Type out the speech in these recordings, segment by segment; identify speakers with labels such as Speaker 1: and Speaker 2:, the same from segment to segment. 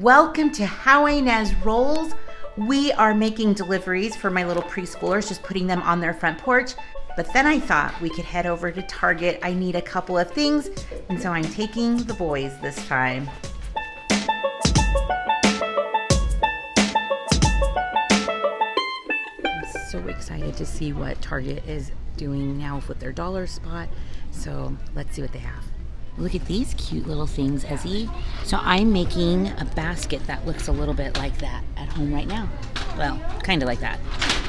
Speaker 1: Welcome to How Ines Rolls. We are making deliveries for my little preschoolers, just putting them on their front porch. But then I thought we could head over to Target. I need a couple of things, and so I'm taking the boys this time. I'm so excited to see what Target is doing now with their Dollar Spot. So let's see what they have. Look at these cute little things, Ezzy. So I'm making a basket that looks a little bit like that at home right now. Well, kind of like that.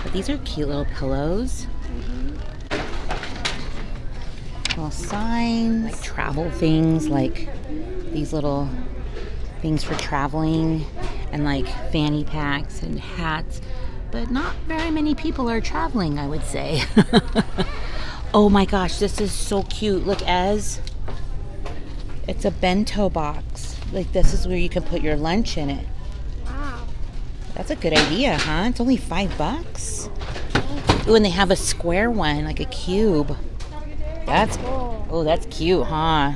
Speaker 1: But these are cute little pillows. Little signs. Like travel things, like these little things for traveling. And like fanny packs and hats. But not very many people are traveling, I would say. Oh my gosh, this is so cute. Look, Ez. It's a bento box. Like, this is where you can put your lunch in it.
Speaker 2: Wow.
Speaker 1: That's a good idea, huh? It's only $5. Ooh, and they have a square one, like a cube. That's
Speaker 2: cool.
Speaker 1: Oh, that's cute, huh?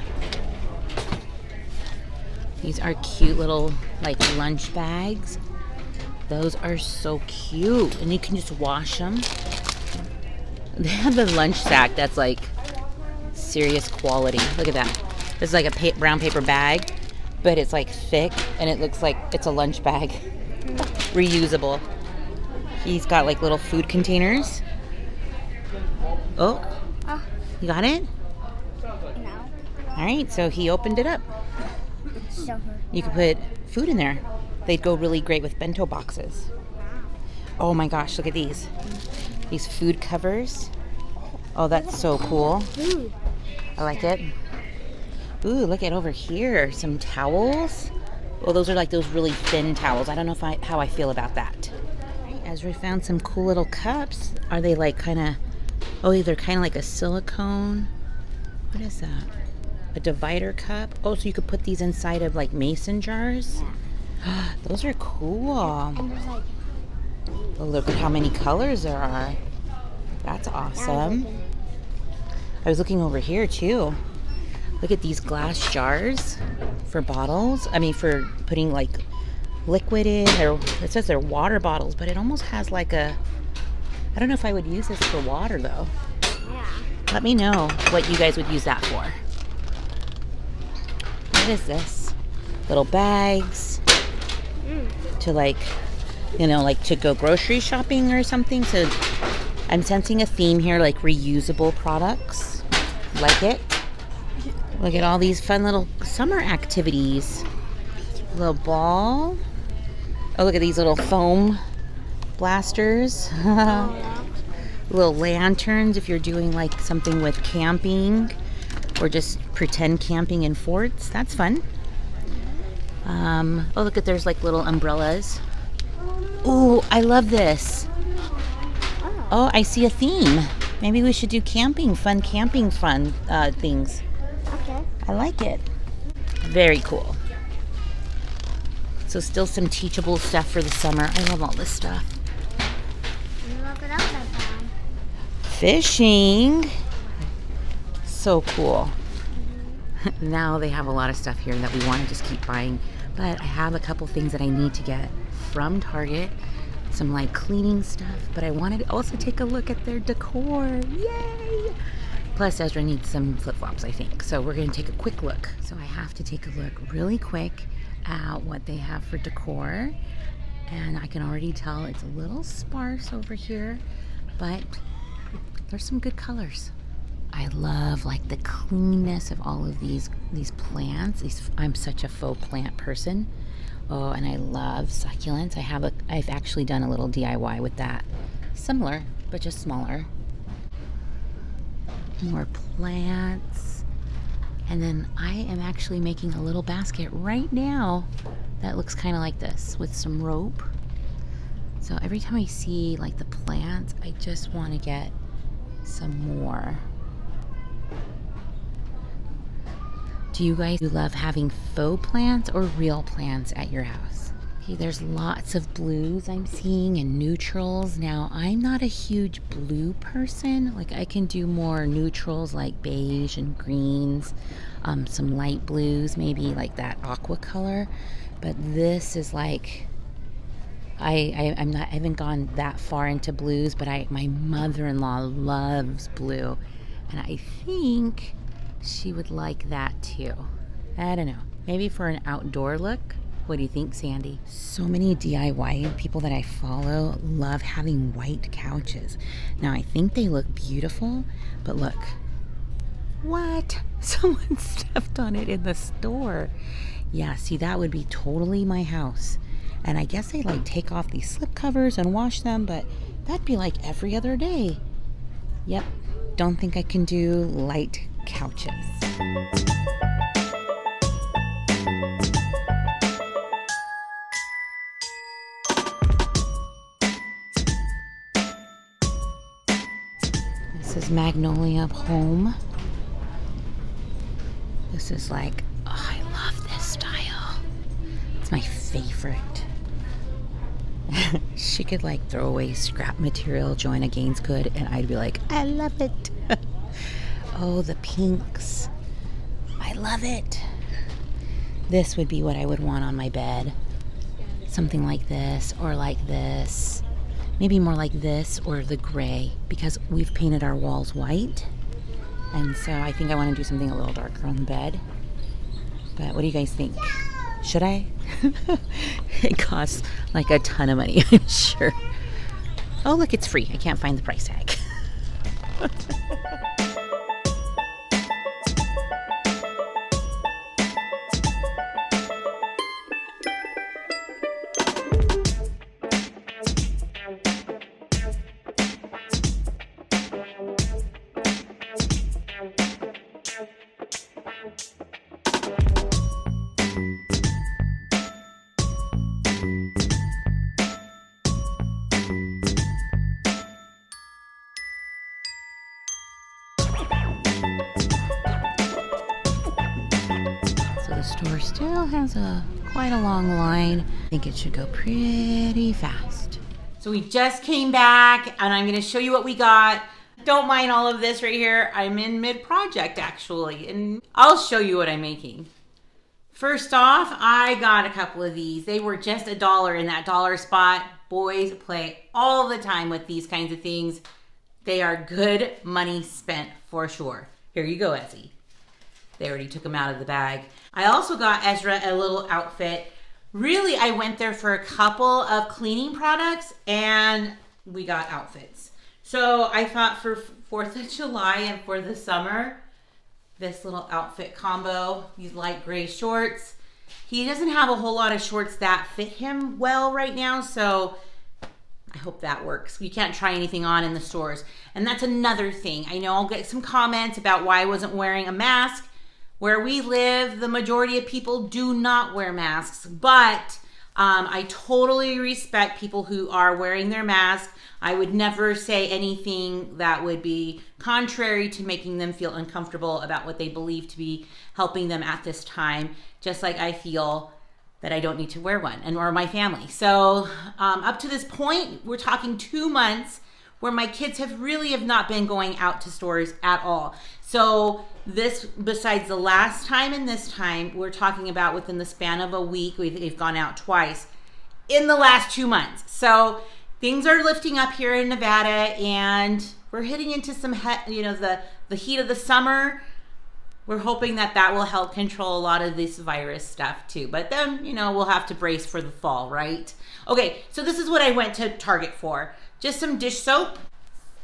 Speaker 1: These are cute little, like, lunch bags. Those are so cute. And you can just wash them. They have a lunch sack that's, like, serious quality. Look at that. This is like a brown paper bag, but it's like thick and it looks like it's a lunch bag. Reusable. He's got like little food containers. Oh, you got it?
Speaker 2: No.
Speaker 1: All right, so he opened it up. You could put food in there. They'd go really great with bento boxes. Oh my gosh, look at these. These food covers. Oh, that's so cool. I like it. Ooh, look at over here. Some towels. Oh, those are like those really thin towels. I don't know how I feel about that. Ezra found some cool little cups. Are they like kind of... Oh, they're kind of like a silicone. What is that? A divider cup. Oh, so you could put these inside of like mason jars? Yeah. Those are cool.
Speaker 2: And there's like...
Speaker 1: Oh, look at how many colors there are. That's awesome. I was looking over here too. Look at these glass jars for bottles. I mean, for putting like liquid in. It says they're water bottles, but it almost has like a... I don't know if I would use this for water though.
Speaker 2: Yeah.
Speaker 1: Let me know what you guys would use that for. What is this? Little bags to like, you know, like to go grocery shopping or something. So I'm sensing a theme here, like reusable products. Like it. Look at all these fun little summer activities. Little ball. Oh, look at these little foam blasters. Little lanterns if you're doing like something with camping or just pretend camping in forts. That's fun. Oh, look at there's like little umbrellas. Ooh, I love this. Oh, I see a theme. Maybe we should do camping things.
Speaker 2: Okay.
Speaker 1: I like it. Very cool. So still some teachable stuff for the summer. I love all this stuff.
Speaker 2: And look what else I found.
Speaker 1: Fishing. So cool. Now they have a lot of stuff here that we want to just keep buying. But I have a couple things that I need to get from Target. Some like cleaning stuff. But I wanted to also take a look at their decor. Yay! Plus, Ezra needs some flip-flops, I think. So we're going to take a quick look. So I have to take a look really quick at what they have for decor. And I can already tell it's a little sparse over here, but there's some good colors. I love like the cleanness of all of these plants. I'm such a faux plant person. Oh, and I love succulents. I've actually done a little DIY with that. Similar, but just smaller. More plants. And then I am actually making a little basket right now that looks kind of like this with some rope. So every time I see like the plants, I just want to get some more. Do you guys love having faux plants or real plants at your house? Okay, there's lots of blues I'm seeing and neutrals. Now, I'm not a huge blue person. Like, I can do more neutrals like beige and greens, some light blues, maybe like that aqua color. But this is like, I haven't gone that far into blues, but my mother-in-law loves blue, and I think she would like that too. I don't know. Maybe for an outdoor look. What do you think, Sandy? So many DIY people that I follow love having white couches. Now, I think they look beautiful, but look. What? Someone stepped on it in the store. Yeah, see, that would be totally my house. And I guess they like take off these slip covers and wash them, but that'd be like every other day. Yep, don't think I can do light couches. This is Magnolia Home. This is like, oh, I love this style. It's my favorite. She could like throw away scrap material Joanna Gaines could, and I'd be like, I love it. Oh, the pinks. I love it. This would be what I would want on my bed. Something like this or like this. Maybe more like this or the gray, because we've painted our walls white. And so I think I want to do something a little darker on the bed. But what do you guys think? Should I? It costs like a ton of money, I'm sure. Oh, look, it's free. I can't find the price tag. The store still has quite a long line. I think it should go pretty fast. So we just came back and I'm gonna show you what we got. Don't mind all of this right here. I'm in mid-project actually, and I'll show you what I'm making. First off, I got a couple of these. They were just $1 in that dollar spot. Boys play all the time with these kinds of things. They are good money spent for sure. Here you go, Ezzy. They already took them out of the bag. I also got Ezra a little outfit. Really, I went there for a couple of cleaning products and we got outfits. So I thought for 4th of July and for the summer, this little outfit combo, these light gray shorts. He doesn't have a whole lot of shorts that fit him well right now, so I hope that works. We can't try anything on in the stores. And that's another thing. I know I'll get some comments about why I wasn't wearing a mask. Where we live, the majority of people do not wear masks, but I totally respect people who are wearing their mask. I would never say anything that would be contrary to making them feel uncomfortable about what they believe to be helping them at this time, just like I feel that I don't need to wear one, and or my family. So up to this point, we're talking 2 months where my kids have not been going out to stores at all. So this, besides the last time and this time, we're talking about within the span of a week, we've gone out twice in the last 2 months. So things are lifting up here in Nevada, and we're hitting into some, the heat of the summer. We're hoping that will help control a lot of this virus stuff too. But then, we'll have to brace for the fall, right? Okay, so this is what I went to Target for. Just some dish soap,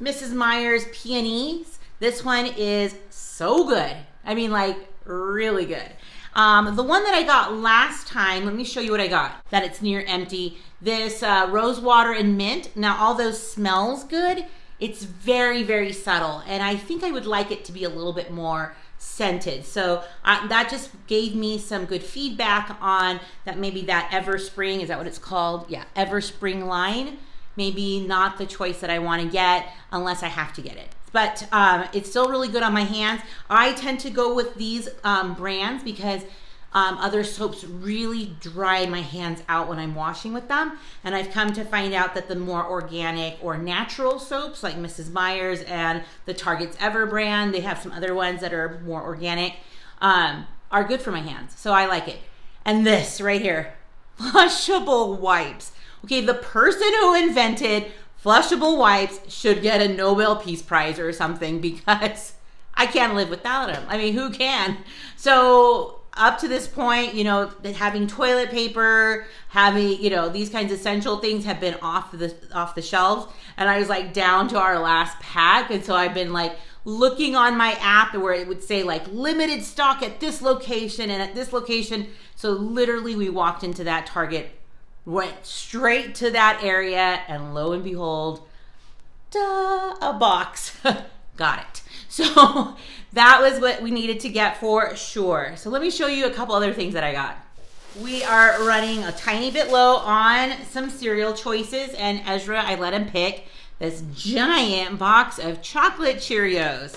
Speaker 1: Mrs. Meyer's Peonies. This one is so good. I mean, like, really good. The one that I got last time, let me show you what I got, that it's near empty. This rose water and mint. Now, all those smells good. It's very, very subtle, and I think I would like it to be a little bit more scented. So that just gave me some good feedback on that. Maybe that Everspring, is that what it's called? Yeah, Everspring line. Maybe not the choice that I want to get unless I have to get it. But it's still really good on my hands. I tend to go with these brands because other soaps really dry my hands out when I'm washing with them. And I've come to find out that the more organic or natural soaps like Mrs. Meyer's and the Target's Ever brand, they have some other ones that are more organic, are good for my hands. So I like it. And this right here, flushable wipes. Okay, the person who invented flushable wipes should get a Nobel Peace Prize or something, because I can't live without them. I mean, who can? So up to this point, you know, having toilet paper, having, you know, these kinds of essential things have been off the shelves, and I was like down to our last pack. And so I've been like looking on my app where it would say like limited stock at this location and at this location. So literally we walked into that Target, went straight to that area, and lo and behold, duh, a box. Got it. So that was what we needed to get for sure. So let me show you a couple other things that I got. We are running a tiny bit low on some cereal choices, and Ezra, I let him pick this giant box of chocolate Cheerios.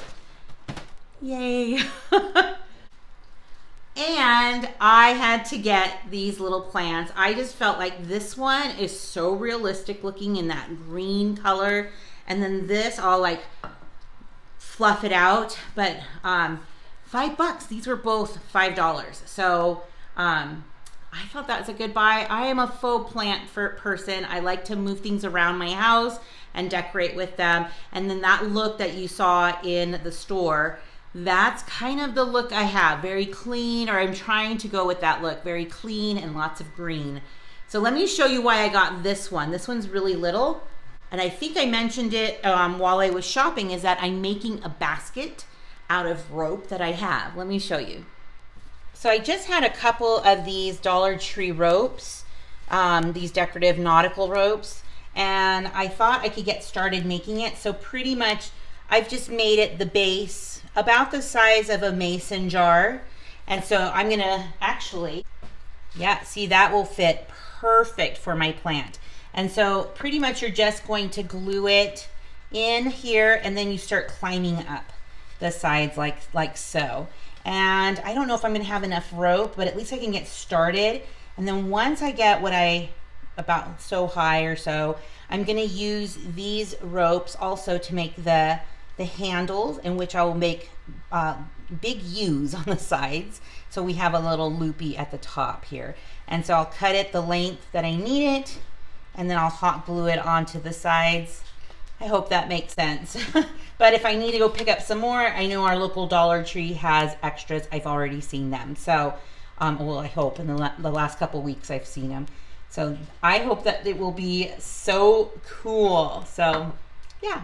Speaker 1: Yay. And I had to get these little plants. I just felt like this one is so realistic looking in that green color. And then this, I'll like fluff it out. But $5, these were both $5. So I thought that was a good buy. I am a faux plant person. I like to move things around my house and decorate with them. And then that look that you saw in the store, that's kind of the look I have. Very clean, or I'm trying to go with that look. Very clean and lots of green. So let me show you why I got this one. This one's really little. And I think I mentioned it while I was shopping, is that I'm making a basket out of rope that I have. Let me show you. So I just had a couple of these Dollar Tree ropes, these decorative nautical ropes, and I thought I could get started making it. So pretty much I've just made it the base about the size of a mason jar. And so I'm gonna actually, yeah, see, that will fit perfect for my plant. And so pretty much you're just going to glue it in here, and then you start climbing up the sides like so. And I don't know if I'm gonna have enough rope, but at least I can get started. And then once I get what about so high or so, I'm gonna use these ropes also to make the handles, in which I will make big U's on the sides. So we have a little loopy at the top here. And so I'll cut it the length that I need it, and then I'll hot glue it onto the sides. I hope that makes sense. But if I need to go pick up some more, I know our local Dollar Tree has extras. I've already seen them. So, well, I hope in the last couple weeks I've seen them. So I hope that it will be so cool. So yeah,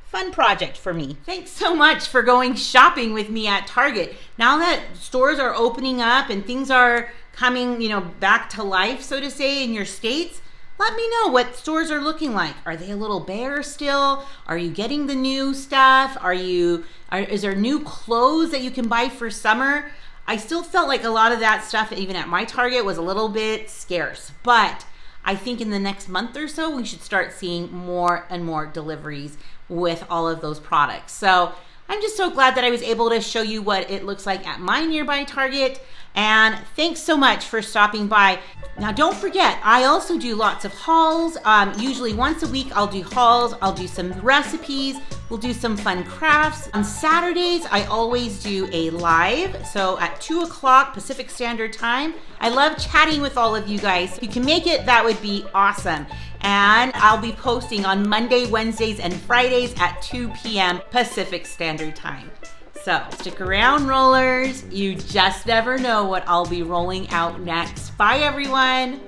Speaker 1: fun project for me. Thanks so much for going shopping with me at Target. Now that stores are opening up and things are coming, you know, back to life, so to say, in your states, let me know what stores are looking like. Are they a little bare still? Are you getting the new stuff? Is there new clothes that you can buy for summer? I still felt like a lot of that stuff, even at my Target, was a little bit scarce. But I think in the next month or so, we should start seeing more and more deliveries with all of those products. So I'm just so glad that I was able to show you what it looks like at my nearby Target. And thanks so much for stopping by. Now don't forget, I also do lots of hauls. Usually once a week I'll do hauls, I'll do some recipes, we'll do some fun crafts. On Saturdays, I always do a live, so at 2 o'clock Pacific Standard Time. I love chatting with all of you guys. If you can make it, that would be awesome. And I'll be posting on Monday, Wednesdays, and Fridays at 2 p.m. Pacific Standard Time. So stick around, rollers. You just never know what I'll be rolling out next. Bye, everyone.